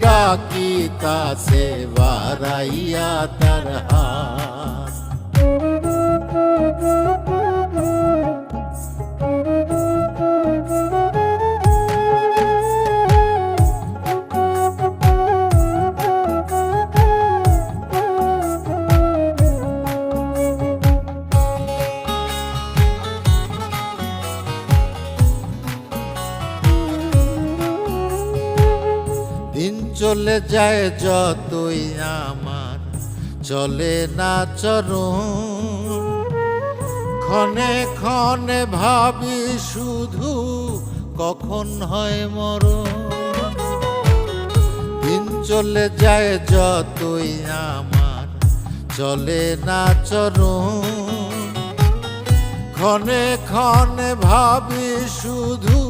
ডাকিতাছে বাড়াইয়া তার হাত। দিন চলে যায় যতই আমার চলে না চরণ, ক্ষণে ক্ষণে ভাবি শুধু কখন হয় মরণ। দিন চলে যায় যতই আমার চলে না চরণ, ক্ষণে ক্ষণে ভাবি শুধু